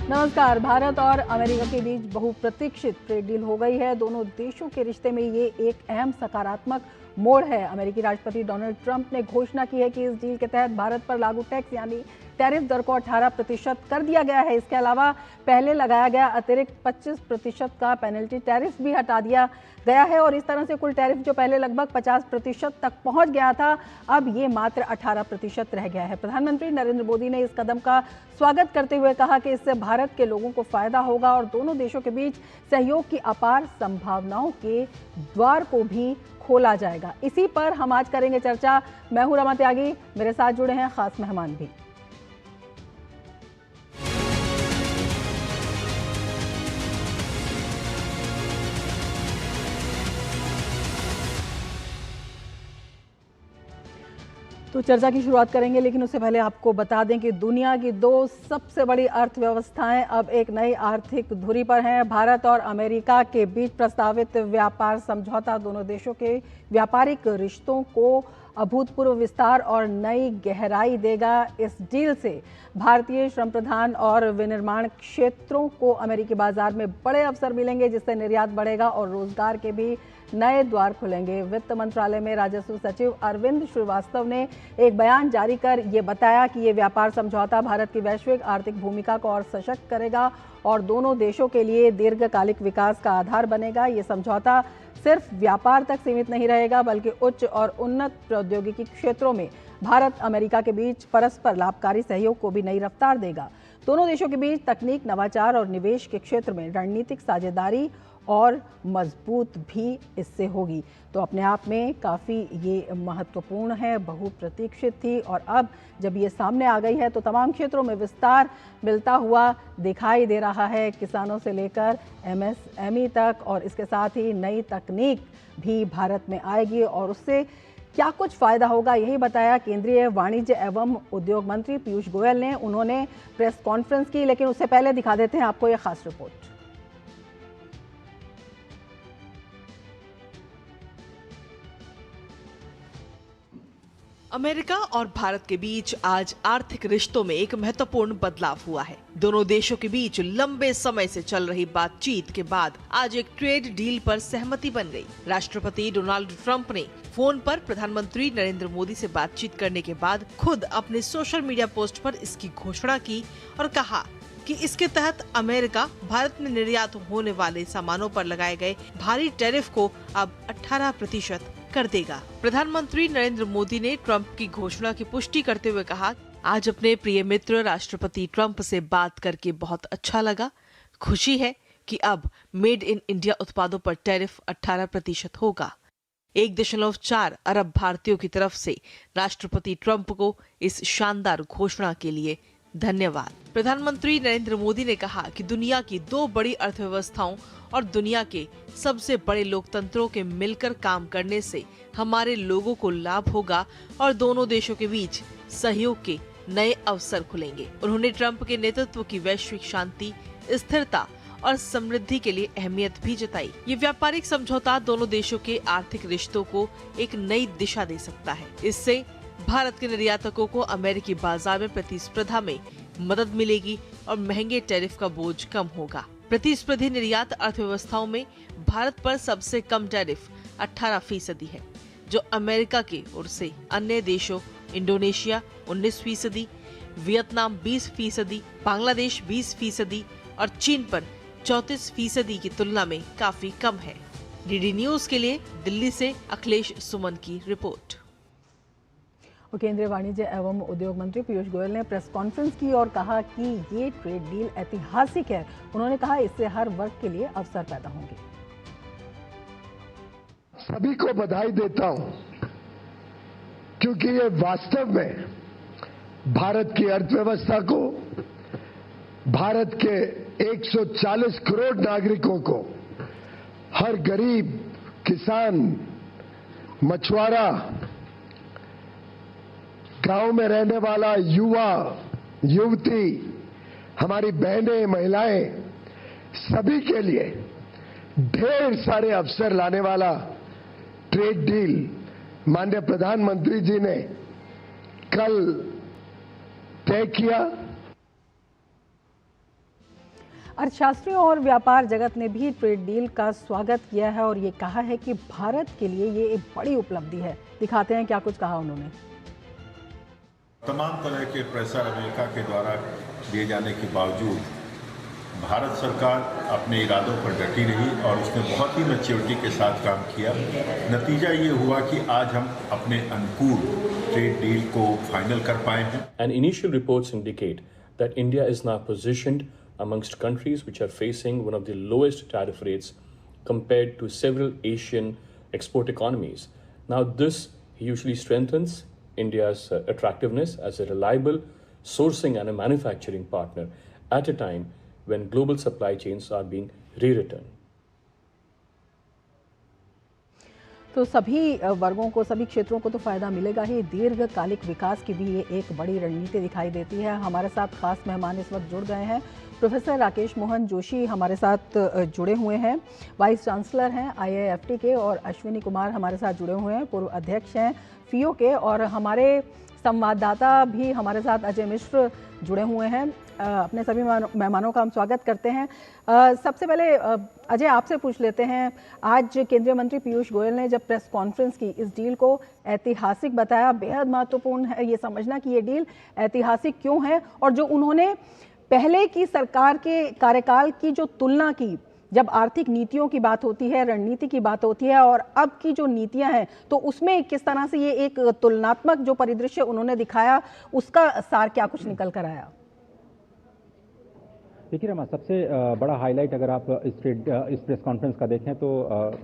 नमस्कार। भारत और अमेरिका के बीच बहुप्रतीक्षित ट्रेड डील हो गई है। दोनों देशों के रिश्ते में ये एक अहम सकारात्मक मोड़ है। अमेरिकी राष्ट्रपति डोनाल्ड ट्रंप ने घोषणा की है कि इस डील के तहत भारत पर लागू टैक्स यानी टैरिफ दर को 18% कर दिया गया है। इसके अलावा पहले लगाया गया अतिरिक्त 25% का पेनल्टी टैरिफ भी हटा दिया गया है और इस तरह से कुल टैरिफ जो पहले लगभग 50% तक पहुंच गया था, अब ये मात्र 18% रह गया है। प्रधानमंत्री नरेंद्र मोदी ने इस कदम का स्वागत करते हुए कहा कि इससे भारत के लोगों को फायदा होगा और दोनों देशों के बीच सहयोग की अपार संभावनाओं के द्वार को भी खोला जाएगा। इसी पर हम आज करेंगे चर्चा। मैं हूं रमा त्यागी, मेरे साथ जुड़े हैं खास मेहमान भी। तो चर्चा की शुरुआत करेंगे, लेकिन उससे पहले आपको बता दें कि दुनिया की दो सबसे बड़ी अर्थव्यवस्थाएं अब एक नई आर्थिक धुरी पर हैं। भारत और अमेरिका के बीच प्रस्तावित व्यापार समझौता दोनों देशों के व्यापारिक रिश्तों को अभूतपूर्व विस्तार और नई गहराई देगा। इस डील से भारतीय श्रम प्रधान और विनिर्माण क्षेत्रों को अमेरिकी बाजार में बड़े अवसर मिलेंगे, जिससे निर्यात बढ़ेगा और रोजगार के भी नए द्वार खुलेंगे। वित्त मंत्रालय में राजस्व सचिव अरविंद श्रीवास्तव ने एक बयान जारी कर ये बताया कि ये व्यापार समझौता भारत की वैश्विक आर्थिक भूमिका को और सशक्त करेगा और दोनों देशों के लिए दीर्घकालिक विकास का आधार बनेगा। ये समझौता सिर्फ व्यापार तक सीमित नहीं रहेगा, बल्कि उच्च और उन्नत प्रौद्योगिकी क्षेत्रों में भारत अमेरिका के बीच परस्पर लाभकारी सहयोग को भी नई रफ्तार देगा। दोनों देशों के बीच तकनीक, नवाचार और निवेश के क्षेत्र में रणनीतिक साझेदारी और मजबूत भी इससे होगी। तो अपने आप में काफ़ी ये महत्वपूर्ण है, बहुप्रतीक्षित थी और अब जब ये सामने आ गई है तो तमाम क्षेत्रों में विस्तार मिलता हुआ दिखाई दे रहा है, किसानों से लेकर एमएसएमई तक, और इसके साथ ही नई तकनीक भी भारत में आएगी और उससे क्या कुछ फायदा होगा, यही बताया केंद्रीय वाणिज्य एवं उद्योग मंत्री पीयूष गोयल ने। उन्होंने प्रेस कॉन्फ्रेंस की, लेकिन उससे पहले दिखा देते हैं आपको ये खास रिपोर्ट। अमेरिका और भारत के बीच आज आर्थिक रिश्तों में एक महत्वपूर्ण बदलाव हुआ है। दोनों देशों के बीच लंबे समय से चल रही बातचीत के बाद आज एक ट्रेड डील पर सहमति बन गई। राष्ट्रपति डोनाल्ड ट्रंप ने फोन पर प्रधानमंत्री नरेंद्र मोदी से बातचीत करने के बाद खुद अपने सोशल मीडिया पोस्ट पर इसकी घोषणा की और कहा कि इसके तहत अमेरिका भारत में निर्यात होने वाले सामानों पर लगाए गए भारी टैरिफ को अब 18% कर देगा। प्रधानमंत्री नरेंद्र मोदी ने ट्रंप की घोषणा की पुष्टि करते हुए कहा, आज अपने प्रिय मित्र राष्ट्रपति ट्रंप से बात करके बहुत अच्छा लगा। खुशी है कि अब मेड इन इंडिया उत्पादों पर टैरिफ 18% होगा। 1.4 अरब भारतीयों की तरफ से राष्ट्रपति ट्रंप को इस शानदार घोषणा के लिए धन्यवाद। प्रधानमंत्री नरेंद्र मोदी ने कहा कि दुनिया की दो बड़ी अर्थव्यवस्थाओं और दुनिया के सबसे बड़े लोकतंत्रों के मिलकर काम करने से हमारे लोगों को लाभ होगा और दोनों देशों के बीच सहयोग के नए अवसर खुलेंगे। उन्होंने ट्रंप के नेतृत्व की वैश्विक शांति, स्थिरता और समृद्धि के लिए अहमियत भी जताई। ये व्यापारिक समझौता दोनों देशों के आर्थिक रिश्तों को एक नई दिशा दे सकता है। इससे भारत के निर्यातकों को अमेरिकी बाजार में प्रतिस्पर्धा में मदद मिलेगी और महंगे टैरिफ का बोझ कम होगा। प्रतिस्पर्धी निर्यात अर्थव्यवस्थाओं में भारत पर सबसे कम टैरिफ 18% है, जो अमेरिका की ओर से अन्य देशों इंडोनेशिया 19%, वियतनाम 20%, बांग्लादेश 20% और चीन पर 34% की तुलना में काफी कम है। डीडी न्यूज के लिए दिल्ली से अखिलेश सुमन की रिपोर्ट। केंद्रीय वाणिज्य एवं उद्योग मंत्री पीयूष गोयल ने प्रेस कॉन्फ्रेंस की और कहा कि ये ट्रेड डील ऐतिहासिक है। उन्होंने कहा इससे हर वर्ग के लिए अवसर पैदा होंगे। सभी को बधाई देता हूं, क्योंकि ये वास्तव में भारत की अर्थव्यवस्था को, भारत के 140 करोड़ नागरिकों को, हर गरीब, किसान, मछुआरा, गांव में रहने वाला युवा, युवती, हमारी बहनें, महिलाएं, सभी के लिए ढेर सारे अवसर लाने वाला ट्रेड डील माननीय प्रधानमंत्री जी ने कल तय किया। अर्थशास्त्रियों और व्यापार जगत ने भी ट्रेड डील का स्वागत किया है और ये कहा है कि भारत के लिए ये एक बड़ी उपलब्धि है। दिखाते हैं क्या कुछ कहा उन्होंने। तमाम तरह के प्रेशर अमेरिका के द्वारा दिए जाने के बावजूद भारत सरकार अपने इरादों पर डटी रही और उसने बहुत ही मैच्योरिटी के साथ काम किया। नतीजा ये हुआ कि आज हम अपने अनुकूल ट्रेड डील को फाइनल कर पाए हैं। And initial reports indicate that India is now positioned amongst countries which are facing one of the lowest tariff rates compared to several Asian export economies. Now, this hugely strengthens India's attractiveness as a reliable sourcing and a manufacturing partner at a time when global supply chains are being rewritten. तो सभी वर्गों को, सभी क्षेत्रों को तो फायदा मिलेगा ही, दीर्घकालिक विकास की भी ये एक बड़ी रणनीति दिखाई देती है। हमारे साथ खास मेहमान इस वक्त जुड़ गए हैं। प्रोफेसर राकेश मोहन जोशी हमारे साथ जुड़े हुए हैं, वाइस चांसलर हैं IIFT के, और अश्विनी कुमार हमारे साथ जुड़े हुए हैं, पूर्व अध्यक्ष हैं FIO के, और हमारे संवाददाता भी हमारे साथ अजय मिश्र जुड़े हुए हैं। अपने सभी मेहमानों का हम स्वागत करते हैं। सबसे पहले अजय आपसे पूछ लेते हैं, आज केंद्रीय मंत्री पीयूष गोयल ने जब प्रेस कॉन्फ्रेंस की इस डील को ऐतिहासिक बताया, बेहद महत्वपूर्ण है ये समझना कि ये डील ऐतिहासिक क्यों है, और जो उन्होंने पहले की सरकार के कार्यकाल की जो तुलना की, जब आर्थिक नीतियों की बात होती है, रणनीति की बात होती है, और अब की जो नीतियां हैं, तो उसमें किस तरह से ये एक तुलनात्मक जो परिदृश्य उन्होंने दिखाया, उसका सार क्या कुछ निकल कर आया? देखिए रमा, सबसे बड़ा हाईलाइट अगर आप इस प्रेस कॉन्फ्रेंस का देखें तो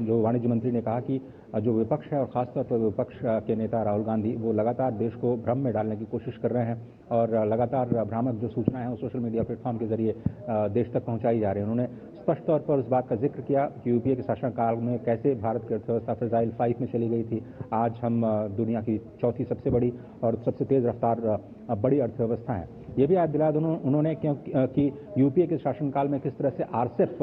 जो वाणिज्य मंत्री ने कहा कि जो विपक्ष है और ख़ासतौर पर विपक्ष के नेता राहुल गांधी, वो लगातार देश को भ्रम में डालने की कोशिश कर रहे हैं और लगातार भ्रामक जो सूचनाएं हैं वो सोशल मीडिया प्लेटफॉर्म के जरिए देश तक पहुंचाई जा रही है। उन्होंने स्पष्ट तौर पर उस बात का जिक्र किया कि यूपीए के शासनकाल में कैसे भारत की अर्थव्यवस्था फ्रेजाइल 5 में चली गई थी। आज हम दुनिया की चौथी सबसे बड़ी और सबसे तेज़ रफ्तार बड़ी अर्थव्यवस्था है। ये भी याद दिलाया उन्होंने कि यूपीए के शासनकाल में किस तरह से आरसेप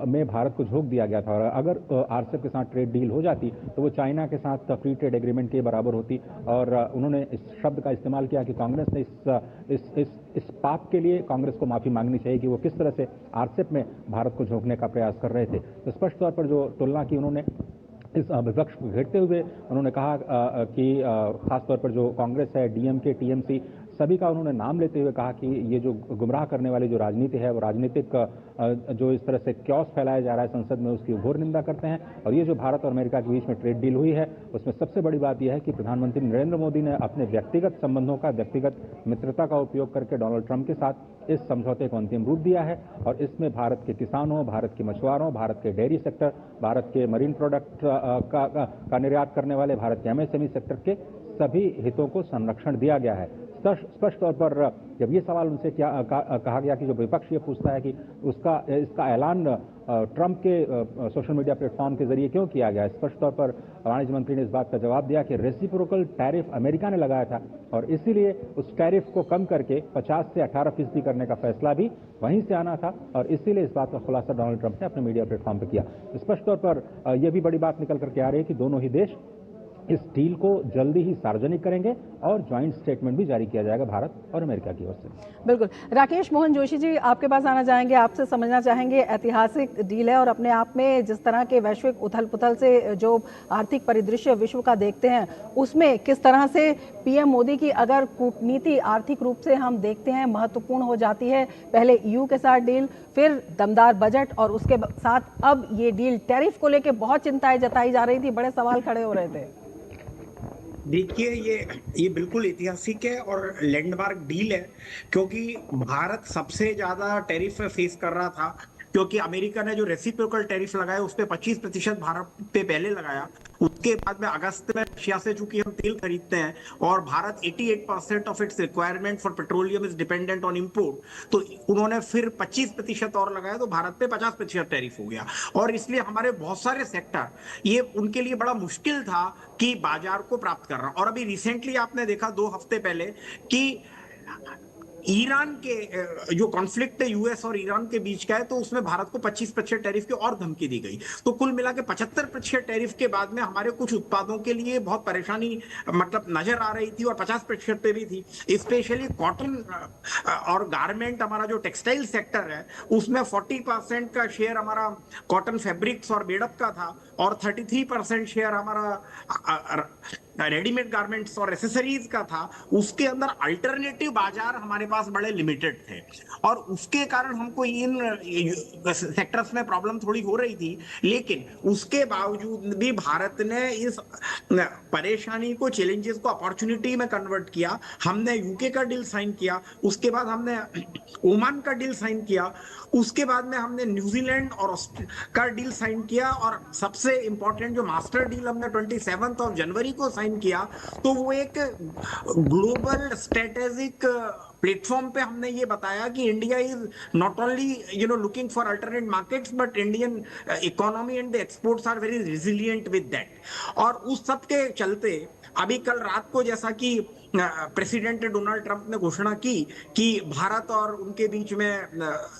में भारत को झोंक दिया गया था, और अगर आरसेप के साथ ट्रेड डील हो जाती तो वो चाइना के साथ फ्री ट्रेड एग्रीमेंट के बराबर होती। और उन्होंने इस शब्द का इस्तेमाल किया कि कांग्रेस ने इस पाप के लिए कांग्रेस को माफ़ी मांगनी चाहिए कि वो किस तरह से आरसेप में भारत को झोंकने का प्रयास कर रहे थे। तो स्पष्ट तौर पर जो तुलना की उन्होंने इस विपक्ष को घेरते हुए, उन्होंने कहा कि खासतौर पर जो कांग्रेस है, डीएमके, टीएमसी, सभी का उन्होंने नाम लेते हुए कहा कि ये जो गुमराह करने वाली जो राजनीति है, वो राजनीतिक जो इस तरह से क्योस फैलाया जा रहा है संसद में, उसकी घोर निंदा करते हैं। और ये जो भारत और अमेरिका के बीच में ट्रेड डील हुई है, उसमें सबसे बड़ी बात यह है कि प्रधानमंत्री नरेंद्र मोदी ने अपने व्यक्तिगत संबंधों का, व्यक्तिगत मित्रता का उपयोग करके डोनाल्ड ट्रंप के साथ इस समझौते को अंतिम रूप दिया है। और इसमें भारत के किसानों, भारत के मछुआरों, भारत के डेयरी सेक्टर, भारत के मरीन प्रोडक्ट का निर्यात करने वाले, भारत के MSME सेक्टर के सभी हितों को संरक्षण दिया गया है। स्पष्ट तौर पर जब ये सवाल उनसे कहा गया कि जो विपक्ष ये पूछता है कि इसका ऐलान ट्रंप के सोशल मीडिया प्लेटफॉर्म के जरिए क्यों किया गया, स्पष्ट तौर पर वाणिज्य मंत्री ने इस बात का जवाब दिया कि रेसिप्रोकल टैरिफ अमेरिका ने लगाया था और इसीलिए उस टैरिफ को कम करके 50 से 18% करने का फैसला भी वहीं से आना था, और इसीलिए इस बात का खुलासा डोनाल्ड ट्रंप ने अपने मीडिया प्लेटफॉर्म पर किया। स्पष्ट तौर पर यह भी बड़ी बात निकल करके आ रही है कि दोनों ही देश इस डील को जल्दी ही सार्वजनिक करेंगे और ज्वाइंट स्टेटमेंट भी जारी किया जाएगा भारत और अमेरिका की ओर से। बिल्कुल। राकेश मोहन जोशी जी, आपके पास आना चाहेंगे, आपसे समझना चाहेंगे, ऐतिहासिक डील है और अपने आप में जिस तरह के वैश्विक उथल पुथल से जो आर्थिक परिदृश्य विश्व का देखते हैं, उसमें किस तरह से पीएम मोदी की अगर कूटनीति आर्थिक रूप से हम देखते हैं महत्वपूर्ण हो जाती है। पहले EU के साथ डील, फिर दमदार बजट, और उसके साथ अब ये डील। टैरिफ को लेकर बहुत चिंताएं जताई जा रही थी, बड़े सवाल खड़े हो रहे थे। देखिए, ये बिल्कुल ऐतिहासिक है और लैंडमार्क डील है, क्योंकि भारत सबसे ज्यादा टैरिफ फेस कर रहा था, क्योंकि अमेरिका ने जो रेसिप्रोकल टैरिफ लगाया उस पे 25% भारत पे पहले लगाया। उसके बाद में अगस्त में रशिया से चूंकि हम तेल खरीदते हैं और Bharat 88% of its requirement for petroleum is dependent on import, तो उन्होंने फिर 25% और लगाया, तो भारत पे 50% टैरिफ हो गया। और इसलिए हमारे बहुत सारे सेक्टर, ये उनके लिए बड़ा मुश्किल था कि बाजार को प्राप्त करना। और अभी रिसेंटली आपने देखा 2 हफ्ते पहले कि ईरान के जो कॉन्फ्लिक्ट है यूएस और ईरान के बीच का है, तो उसमें भारत को 25% टैरिफ की और धमकी दी गई। तो कुल मिला के 75% टैरिफ के बाद में हमारे कुछ उत्पादों के लिए बहुत परेशानी मतलब नजर आ रही थी, और 50% पे भी थी। स्पेशली कॉटन और गारमेंट, हमारा जो टेक्सटाइल सेक्टर है, उसमें 40% का शेयर हमारा कॉटन फैब्रिक्स और बेडअप का था, और 33% शेयर हमारा रेडीमेड गारमेंट्स और एसेसरीज का था। उसके अंदर अल्टरनेटिव बाजार हमारे पास बड़े लिमिटेड थे, और उसके कारण हमको इन सेक्टर्स में प्रॉब्लम थोड़ी हो रही थी। लेकिन उसके बावजूद भी भारत ने इस परेशानी को, चैलेंजेस को अपॉर्चुनिटी में कन्वर्ट किया। हमने यूके का डील साइन किया, उसके बाद हमने ओमान का डील साइन किया, उसके बाद में हमने न्यूजीलैंड और का डील साइन किया, और सबसे इंपॉर्टेंट जो मास्टर डील हमने 27 जनवरी को साइन किया। तो वो एक ग्लोबल स्ट्रेटेजिक प्लेटफॉर्म पे हमने ये बताया कि India is not only looking for alternate markets, but Indian economy and the exports are very resilient with that. और उस सब के चलते अभी कल रात को, जैसा कि प्रेसिडेंट डोनाल्ड ट्रंप ने घोषणा की कि भारत और उनके बीच में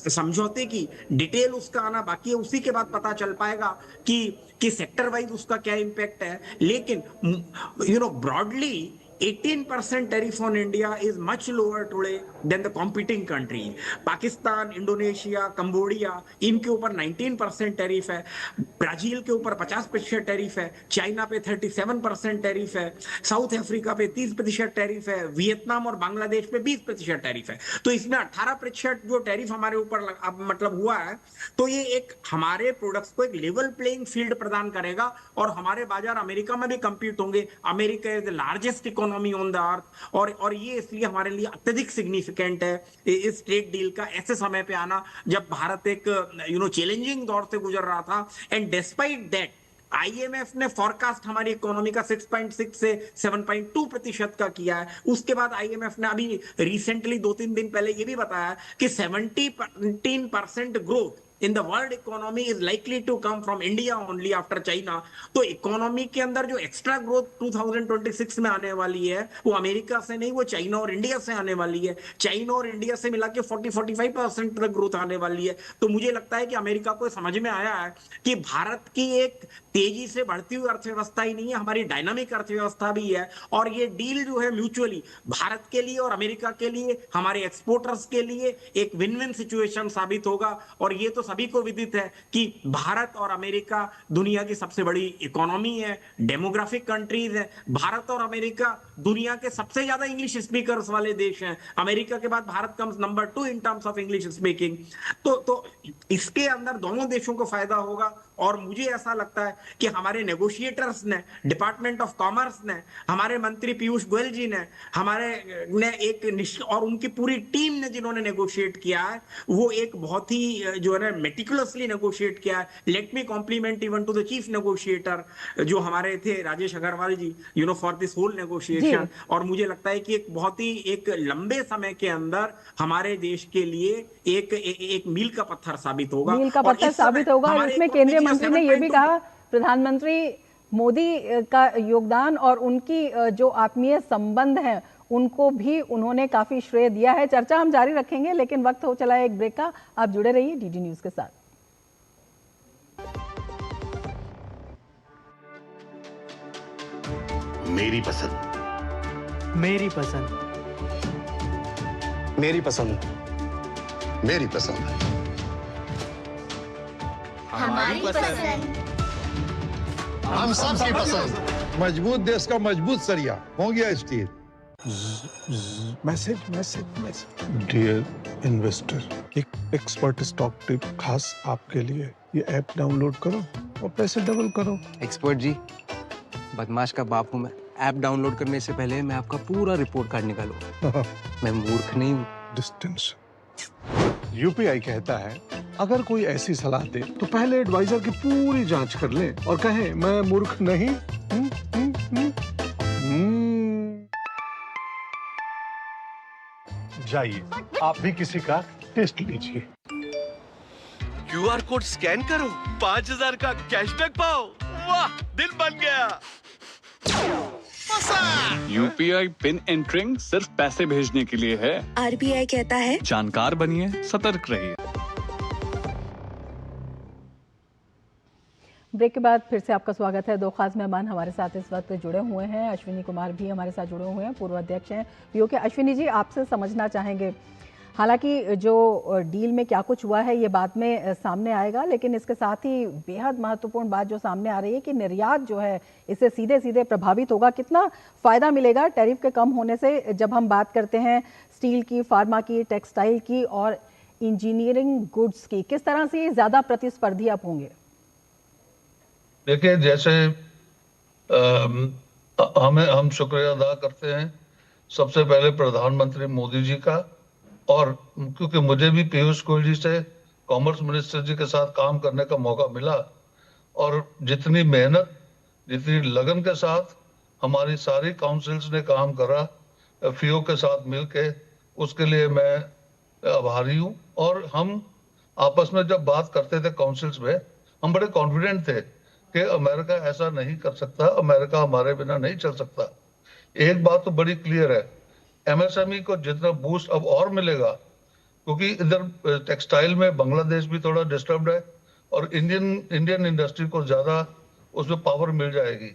समझौते की डिटेल उसका आना बाकी है, उसी के बाद पता चल पाएगा कि सेक्टर वाइज उसका क्या इम्पैक्ट है। लेकिन broadly 18% tariff on India is much lower today than the competing countries. Pakistan, Indonesia, Cambodia, इनके ऊपर 19% टैरिफ है, ब्राजील के ऊपर 50% टैरिफ है, चाइना पे 37% टैरिफ है, साउथ अफ्रीका पे 30% टैरिफ है, वियतनाम और बांग्लादेश पे 20% टैरिफ है। तो इसमें 18% जो टैरिफ हमारे ऊपर मतलब हुआ है, तो ये एक हमारे प्रोडक्ट्स को एक लेवल प्लेइंग फील्ड प्रदान करेगा, और हमारे बाजार अमेरिका में भी कम्पीट होंगे। America is the largest economy on the earth, और ये इसलिए हमारे लिए अत्यधिक सिग्निफिकेंट है इस ट्रेड डील का ऐसे समय पे आना, जब भारत एक चैलेंजिंग दौर से गुजर रहा था। एंड डिस्पाइट दैट आईएमएफ ने फॉरकास्ट हमारी इकोनॉमी का 6.6 से 7.2% का किया है। उसके बाद आईएमएफ ने अभी रिसेंटली 2-3 दिन पहले ये भी बताया कि 17% growth in the world economy is likely to come from India only after China। तो इकोनॉमी के अंदर जो एक्स्ट्रा ग्रोथ 2026 में आने वाली है, वो अमेरिका से नहीं, वो चाइना और इंडिया से आने वाली है। चाइना और इंडिया से मिला के 40-45% तक ग्रोथ आने वाली है। तो मुझे लगता है कि अमेरिका को समझ में आया है कि भारत की एक तेजी से बढ़ती हुई अर्थव्यवस्था ही नहीं है, हमारी डायनामिक अर्थव्यवस्था भी है। और ये डील जो है म्यूचुअली भारत के लिए और अमेरिका के लिए, हमारे एक्सपोर्टर्स के लिए एक विन विन सिचुएशन साबित होगा। और ये तो सभी को विदित है कि भारत और अमेरिका दुनिया की सबसे बड़ी इकोनॉमी है, डेमोग्राफिक कंट्रीज है। भारत और अमेरिका दुनिया के सबसे ज्यादा इंग्लिश स्पीकर्स वाले देश हैं। अमेरिका के बाद Bharat comes number 2 in terms of English speaking. तो इसके अंदर दोनों देशों को फायदा होगा। और मुझे ऐसा लगता है कि हमारे नेगोशिएटर्स ने, डिपार्टमेंट ऑफ कॉमर्स ने, हमारे मंत्री पीयूष गोयल जी ने, और उनकी पूरी टीम ने जिन्होंने नेगोशिएट किया है, वो एक बहुत ही जो है ना मेटिकुलसली नेगोशिएट किया है। Let me compliment even to the chief negotiator जो हमारे थे Rajesh Agarwal ji, for this whole negotiation. और मुझे लगता है कि एक बहुत ही एक लंबे समय के अंदर हमारे देश के लिए एक मील का पत्थर साबित होगा। मील का पत्थर साबित होगा। और इसमें केंद्रीय मंत्री ने यह भी कहा, प्रधानमंत्री मोदी का योगदान और उनकी जो आत्मीय संबंध हैं, उनको भी उन्होंने काफी श्रेय दिया है। चर्चा हम जारी रखेंगे, लेकिन वक्त हो चला है एक ब्रेक का। आप जुड़े रहिए डीडी न्यूज के साथ। मेरी पसंद, मेरी पसंद, मेरी पसंद, मेरी पसंद, हमारी पसंद, हम सबकी पसंद। मजबूत देश का मजबूत सरिया हो गया steel. Message message message dear investor, एक एक्सपर्ट स्टॉक टिप खास आपके लिए। ये ऐप डाउनलोड करो और पैसे डबल करो। एक्सपर्ट जी, बदमाश का बाप हूँ मैं। ऐप डाउनलोड करने से पहले मैं आपका पूरा रिपोर्ट कार्ड निकालूंगा। मैं मूर्ख नहीं हूँ। डिस्टेंस। यूपीआई कहता है अगर कोई ऐसी सलाह दे तो पहले एडवाइजर की पूरी जांच कर ले और कहे मैं मूर्ख नहीं। जाइए आप भी किसी का टेस्ट लीजिए। क्यूआर कोड स्कैन करो, 5000 का कैशबैक पाओ। वाह, दिल बन गया। पसंद। यूपीआई पिन एंटरिंग सिर्फ पैसे भेजने के लिए है। आरबीआई कहता है जानकार बनिए, सतर्क रहिए। ब्रेक के बाद फिर से आपका स्वागत है। दो खास मेहमान हमारे साथ इस वक्त जुड़े हुए हैं। अश्विनी कुमार भी हमारे साथ जुड़े हुए हैं, पूर्व अध्यक्ष हैं पीओके। अश्विनी जी, आपसे समझना चाहेंगे, हालांकि जो डील में क्या कुछ हुआ है ये बाद में सामने आएगा, लेकिन इसके साथ ही बेहद महत्वपूर्ण बात जो सामने आ रही है कि निर्यात जो है इससे सीधे सीधे प्रभावित होगा। कितना फायदा मिलेगा टैरिफ के कम होने से, जब हम बात करते हैं स्टील की, फार्मा की, टेक्सटाइल की और इंजीनियरिंग गुड्स की, किस तरह से ज्यादा प्रतिस्पर्धी आप होंगे? देखिए, जैसे हम शुक्रिया अदा करते हैं सबसे पहले प्रधानमंत्री मोदी जी का, और क्योंकि मुझे भी पीयूष गोयल जी से, कॉमर्स मिनिस्टर जी के साथ काम करने का मौका मिला, और जितनी मेहनत, जितनी लगन के साथ हमारी सारी काउंसिल्स ने काम करा फीओ के साथ मिलके, उसके लिए मैं आभारी हूँ। और हम आपस में जब बात करते थे काउंसिल्स में, हम बड़े कॉन्फिडेंट थे कि अमेरिका ऐसा नहीं कर सकता, अमेरिका हमारे बिना नहीं चल सकता। एक बात तो बड़ी क्लियर है, एमएसएमई को जितना बूस्ट अब और मिलेगा, क्योंकि इधर टेक्सटाइल में बांग्लादेश भी थोड़ा डिस्टर्ब्ड है, और इंडियन इंडस्ट्री को ज्यादा उसमें पावर मिल जाएगी।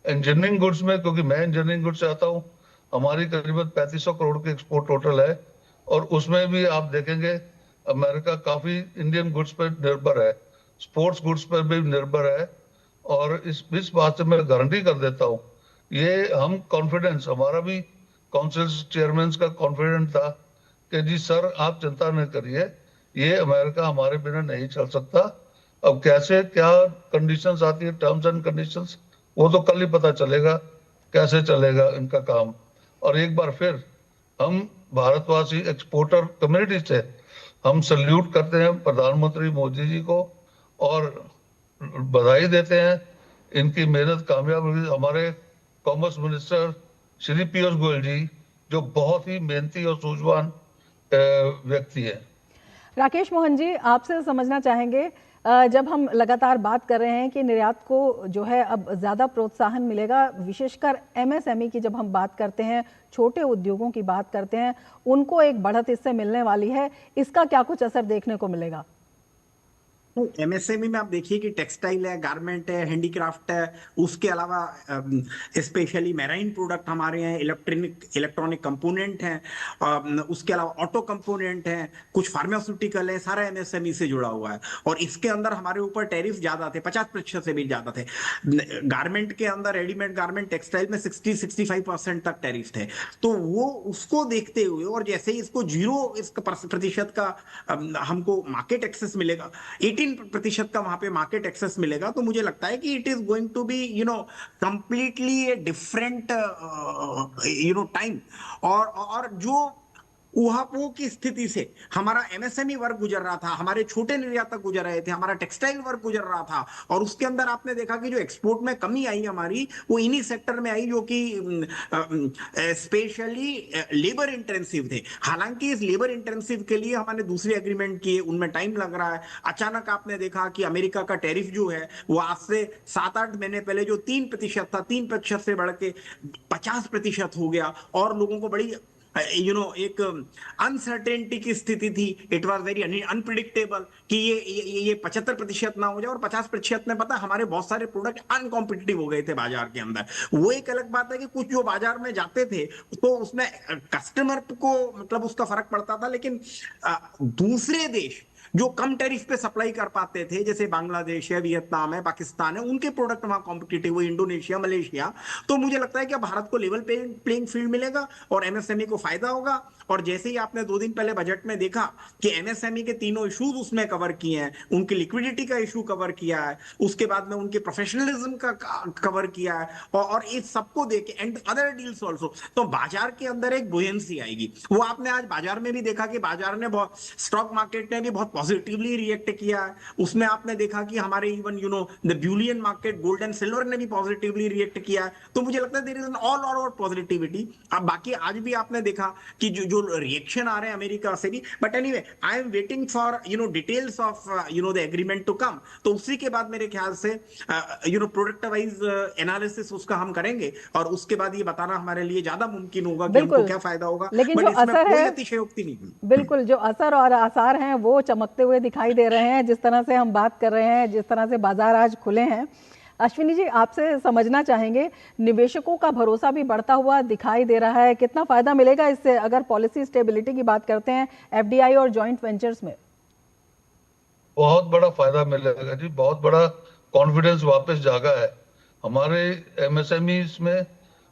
इंजीनियरिंग गुड्स में, क्योंकि मैं इंजीनियरिंग गुड्स से आता हूँ, हमारी करीबन 3500 करोड़ की एक्सपोर्ट टोटल है, और उसमें भी आप देखेंगे अमेरिका काफी इंडियन गुड्स पर निर्भर है, स्पोर्ट्स गुड्स पर भी निर्भर है। और इस बात से मैं गारंटी कर देता हूँ, ये हम कॉन्फिडेंस, हमारा भी काउंसिल चेयरमैन का कॉन्फिडेंट था कि जी सर आप चिंता नहीं करिए, ये अमेरिका हमारे बिना नहीं चल सकता। अब कैसे क्या कंडीशंस आती है, टर्म्स एंड कंडीशंस, वो तो कल ही पता चलेगा कैसे चलेगा इनका काम। और एक बार फिर हम भारतवासी एक्सपोर्टर कम्युनिटी से हम सल्यूट करते हैं प्रधानमंत्री मोदी जी को, और बधाई देते हैं, इनकी मेहनत कामयाब हुई। हमारे कॉमर्स मिनिस्टर श्री पीयूष गोयल जी, जो बहुत ही मेहनती और सूझवान व्यक्ति है। राकेश मोहन जी, आपसे समझना चाहेंगे, जब हम लगातार बात कर रहे हैं कि निर्यात को जो है अब ज्यादा प्रोत्साहन मिलेगा, विशेषकर एमएसएमई की जब हम बात करते हैं, छोटे उद्योगों की बात करते हैं, उनको एक बढ़त इससे मिलने वाली है, इसका क्या कुछ असर देखने को मिलेगा? एमएसएमई में आप देखिए कि टेक्सटाइल है, गारमेंट है, हैंडीक्राफ्ट है, उसके अलावा स्पेशली मैराइन प्रोडक्ट हमारे हैं, इलेक्ट्रॉनिक कंपोनेंट हैं, उसके अलावा ऑटो कंपोनेंट हैं, कुछ फार्मास्यूटिकल है, सारा एमएसएमई से जुड़ा हुआ है। और इसके अंदर हमारे ऊपर टैरिफ ज्यादा थे, 50% से भी ज्यादा थे। गारमेंट के अंदर, रेडीमेड गारमेंट टेक्सटाइल में 60-65% तक टैरिफ थे। तो वो उसको देखते हुए, और जैसे ही इसको 0% का हमको मार्केट एक्सेस मिलेगा, 18% का वहां पे मार्केट एक्सेस मिलेगा, तो मुझे लगता है कि it is going to be completely different time. और जो ऊहापोह की स्थिति से हमारा एमएसएमई वर्ग गुजर रहा था, हमारे छोटे निर्यातक गुजर रहे थे, हमारा टेक्सटाइल वर्ग गुजर रहा था, और उसके अंदर आपने देखा कि जो एक्सपोर्ट में कमी आई हमारी, वो इन्हीं सेक्टर में आई जो कि स्पेशली लेबर इंटेंसिव थे। हालांकि इस लेबर इंटेंसिव के लिए हमने दूसरे एग्रीमेंट किए, उनमें टाइम लग रहा है। अचानक आपने देखा कि अमेरिका का टैरिफ जो है वो आज से 7-8 महीने पहले जो 3% था, 3% से बढ़ के 50% हो गया, और लोगों को बड़ी एक अनसर्टेनिटी की स्थिति थी। इट वॉज वेरी अनप्रिडिक्टेबल कि ये 75% ना हो जाए, और 50% में पता हमारे बहुत सारे प्रोडक्ट अनकॉम्पिटिटिव हो गए थे बाजार के अंदर। वो एक अलग बात है कि कुछ जो बाजार में जाते थे तो उसमें कस्टमर को मतलब उसका फर्क पड़ता था, लेकिन दूसरे देश जो कम टैरिफ पे सप्लाई कर पाते थे, जैसे बांग्लादेश है, वियतनाम है, पाकिस्तान है, उनके प्रोडक्ट वहां कॉम्पिटिटिव हुए, इंडोनेशिया, मलेशिया। तो मुझे लगता है कि भारत को लेवल प्लेइंग फील्ड मिलेगा और एमएसएमई को फायदा होगा। और जैसे ही आपने 2 दिन पहले बजट में देखा कि एमएसएमई के तीनों इश्यूज उसमें कवर किए हैं, उनकी लिक्विडिटी का इशू कवर किया है, उसके बाद में उनके प्रोफेशनलिज्म का कवर किया है, और इस सबको देख के एंड अदर डील्स ऑल्सो, तो बाजार के अंदर एक बुयंसी आएगी। वो आपने आज बाजार में भी देखा कि बाजार ने बहुत, स्टॉक मार्केट ने भी बहुत पॉजिटिवली रिएक्ट किया है। उसमें आपने देखा कि हमारे even the Boolean market gold and silver ने भी पॉजिटिवली रिएक्ट किया है। तो मुझे लगता है there is an all around positivity. अब बाकी आज भी आपने देखा कि जो रिएक्शन आ रहे हैं अमेरिका से भी, but anyway I am waiting for details of the agreement to come. तो उसी के बाद मेरे ख्याल से प्रोडक्ट वाइज एनालिसिस उसका हम करेंगे और उसके बाद ये बताना हमारे लिए ज्यादा मुमकिन होगा कि हमको क्या फायदा होगा। लेकिन जो असर है, अतिशयोक्ति नहीं, बिल्कुल जो असर और आसार हैं वो चमकते हुए दिखाई दे रहे हैं। जिस तरह से हम बात कर रहे हैं, जिस तरह से बाजार आज खुले हैं, अश्विनी जी आपसे समझना चाहेंगे, निवेशकों का भरोसा भी बढ़ता हुआ दिखाई दे रहा है। कितना फायदा मिलेगा इससे अगर पॉलिसी स्टेबिलिटी की बात करते हैं एफडीआई और जॉइंट वेंचर्स में? बहुत बड़ा फायदा मिलेगा जी, बहुत बड़ा कॉन्फिडेंस वापस जागा है हमारे एमएसएमईज में।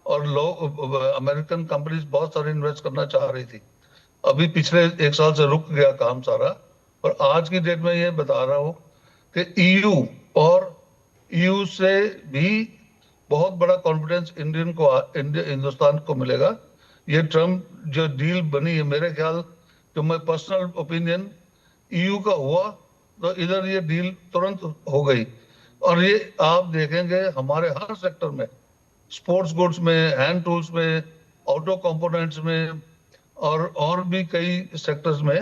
और लोग अमेरिकन कंपनीज बहुत सारे इन्वेस्ट करना चाह रही थी, अभी पिछले 1 साल से रुक गया काम सारा। और आज की डेट में ये बता रहा हूँ कि ईयू और ईयू से भी बहुत बड़ा कॉन्फिडेंस हिंदुस्तान को मिलेगा। ये ट्रम्प जो डील बनी है, मेरे ख्याल जो मैं पर्सनल ओपिनियन ईयू का हुआ तो इधर ये डील तुरंत हो गई। और ये आप देखेंगे हमारे हर सेक्टर में, स्पोर्ट्स गुड्स में, हैंड टूल्स में, ऑटो कंपोनेंट्स में और भी कई सेक्टर्स में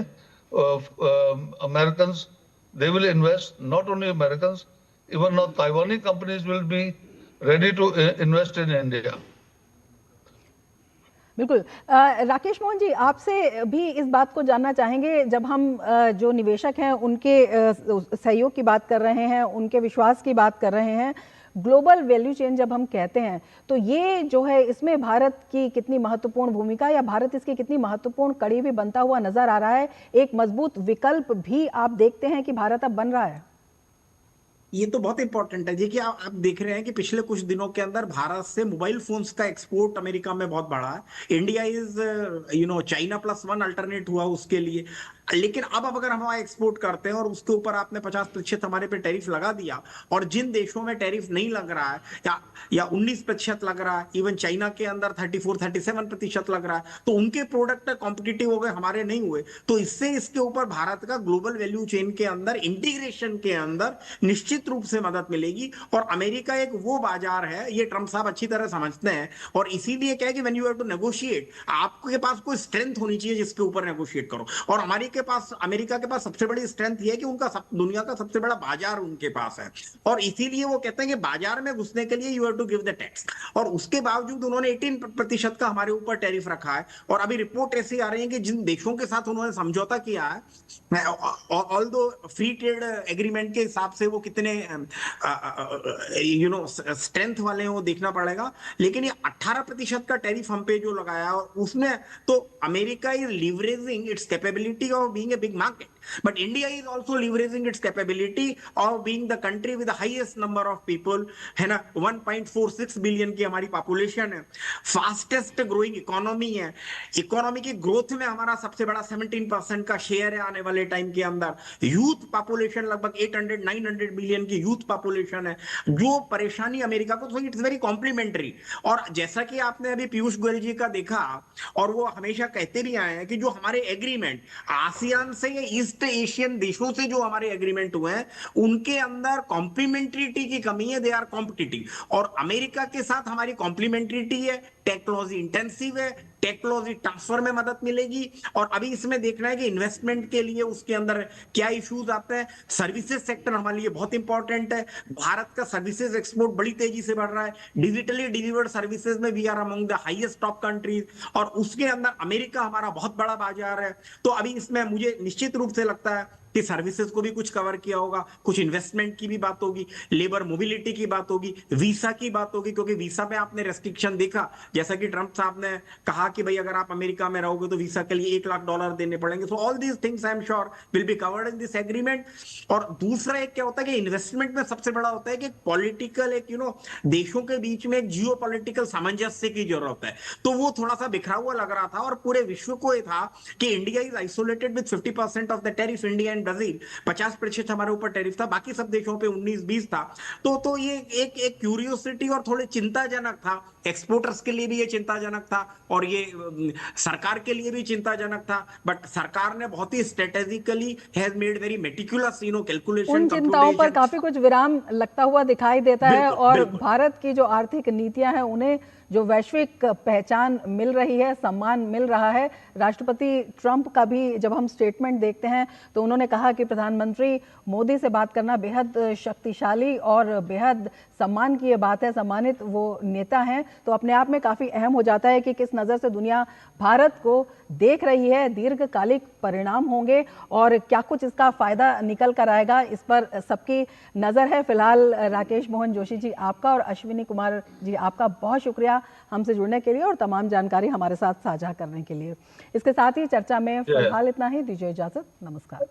Americans they will invest. Not only Americans, even now ताइवानी companies will be ready to invest in India. बिल्कुल। राकेश मोहन जी आपसे भी इस बात को जानना चाहेंगे, जब हम जो निवेशक हैं उनके सहयोग की बात कर रहे हैं, उनके विश्वास की बात कर रहे हैं, ग्लोबल वैल्यू चेन जब हम कहते हैं तो ये जो है इसमें भारत की कितनी महत्वपूर्ण भूमिका या भारत इसकी कितनी महत्वपूर्ण कड़ी भी बनता हुआ नजर आ रहा है? एक मजबूत विकल्प भी आप देखते हैं कि भारत अब बन रहा है? ये तो बहुत इंपॉर्टेंट है जी कि आप देख रहे हैं कि पिछले कुछ दिनों के अंदर भारत से मोबाइल फोन्स का एक्सपोर्ट अमेरिका में बहुत बढ़ा है। इंडिया इज चाइना +1 अल्टरनेट हुआ उसके लिए। लेकिन अब अगर हम एक्सपोर्ट करते हैं और उसके ऊपर आपने 50% हमारे पे टैरिफ लगा दिया, और जिन देशों में टैरिफ नहीं लग रहा है या 19% लग रहा है, इवन चाइना के अंदर 34-37% लग रहा है, तो उनके प्रोडक्ट कॉम्पिटिटिव हो गए, हमारे नहीं हुए। तो इससे इसके ऊपर भारत का ग्लोबल वैल्यू चेन के अंदर, इंटीग्रेशन के अंदर निश्चित रूप से मदद मिलेगी। और अमेरिका एक वो बाजार है, ये ट्रम्प साहब अच्छी तरह समझते हैं, और इसीलिए क्या है कि when you have to negotiate, आपके पास कोई स्ट्रेंथ होनी चाहिए जिसके ऊपर नेगोशिएट करो। और अमेरिका के पास सबसे बड़ी स्ट्रेंथ ये है कि उनका दुनिया का सबसे बड़ा बाजार उनके पास है, और इसीलिए वो कहते हैं कि बाजार में घुसने के लिए you have to give the tax. और उसके बावजूद उन्होंने 18% का हमारे ऊपर टैरिफ रखा है। और अभी रिपोर्ट ऐसी आ रही है कि जिन देशों के साथ उन्होंने समझौता किया है, ऑल्दो फ्री ट्रेड एग्रीमेंट के हिसाब से वो कितने स्ट्रेंथ वाले हैं वो देखना पड़ेगा, लेकिन ये 18% का टैरिफ हम पे जो लगाया है, उसमें तो America is leveraging it's capability of being a big market, but India is also leveraging it's capability of being the country with the highest number of people, है ना। 1.46 बिलियन की हमारी पॉपुलेशन है, फास्टेस्ट ग्रोइंग इकोनॉमी है, economy की growth में हमारा सबसे बड़ा 17% का शेयर है आने वाले टाइम के अंदर। यूथ पॉपुलेशन लगभग 800-900 मिलियन की यूथ पॉपुलेशन है। जो परेशानी अमेरिका को, तो इट्स वेरी कॉम्प्लीमेंट्री। और जैसा कि आपने अभी पीयूष गोयल जी का देखा, और वो हमेशा कहते भी आए हैं कि जो हमारे एग्रीमेंट आसियान से या ईस्ट एशियन देशों से जो हमारे एग्रीमेंट हुए हैं, उनके अंदर कॉम्प्लीमेंट्रिटी की कमी है, दे आर कॉम्पिटिटिव। और अमेरिका के साथ हमारी कॉम्प्लीमेंट्रिटी है, टेक्नोलॉजी इंटेंसिव है, टेक्नोलॉजी ट्रांसफर में मदद मिलेगी। और अभी इसमें देखना है कि इन्वेस्टमेंट के लिए उसके अंदर क्या इश्यूज आते हैं। सर्विसेज सेक्टर हमारे लिए बहुत इंपॉर्टेंट है। भारत का सर्विसेज एक्सपोर्ट बड़ी तेजी से बढ़ रहा है। डिजिटली डिलीवर्ड सर्विसेज में we are among the highest top countries, और उसके अंदर अमेरिका हमारा बहुत बड़ा बाजार है। तो अभी इसमें मुझे निश्चित रूप से लगता है कि सर्विसेज को भी कुछ कवर किया होगा, कुछ इन्वेस्टमेंट की भी बात होगी, लेबर मोबिलिटी की बात होगी, वीसा की बात होगी, क्योंकि वीसा पे आपने रेस्ट्रिक्शन देखा, जैसा कि ट्रम्प साहब ने कहा कि भाई अगर आप अमेरिका में रहोगे तो वीसा के लिए $1 लाख देने पड़ेंगे। So all these things I am sure will be covered in this agreement. और दूसरा एक क्या होता है कि इन्वेस्टमेंट में सबसे बड़ा होता है कि पॉलिटिकल एक देशों के बीच में एक जियो पॉलिटिकल सामंजस्य की जरूरत है। तो वो थोड़ा सा बिखरा हुआ लग रहा था, और पूरे विश्व को ये था कि India is isolated with 50% of the tariff, India Brazil 50% हमारे ऊपर टैरिफ था, बाकी सब देशों पे 19-20 था। तो ये एक क्यूरियोसिटी और थोड़े चिंताजनक था एक्सपोर्टर्स के लिए भी ये चिंताजनक था और ये सरकार के लिए भी चिंताजनक था, बट सरकार ने बहुत ही strategically has made very meticulous calculation. उन चिंताओं पर काफी कुछ विराम लगता हुआ दिखाई देता है और भारत की जो आर्थिक नीतियां हैं उन्हें जो वैश्विक पहचान मिल रही है, सम्मान मिल रहा है। राष्ट्रपति ट्रंप का भी जब हम स्टेटमेंट देखते हैं तो उन्होंने कहा कि प्रधानमंत्री मोदी से बात करना बेहद शक्तिशाली और बेहद सम्मान की ये बात है, सम्मानित वो नेता हैं। तो अपने आप में काफ़ी अहम हो जाता है कि किस नज़र से दुनिया भारत को देख रही है, दीर्घकालिक परिणाम होंगे और क्या कुछ इसका फ़ायदा निकल कर आएगा, इस पर सबकी नज़र है। फिलहाल राकेश मोहन जोशी जी आपका और अश्विनी कुमार जी आपका बहुत शुक्रिया हमसे जुड़ने के लिए और तमाम जानकारी हमारे साथ साझा करने के लिए। इसके साथ ही चर्चा में फिलहाल इतना ही, दीजिए इजाजत, नमस्कार।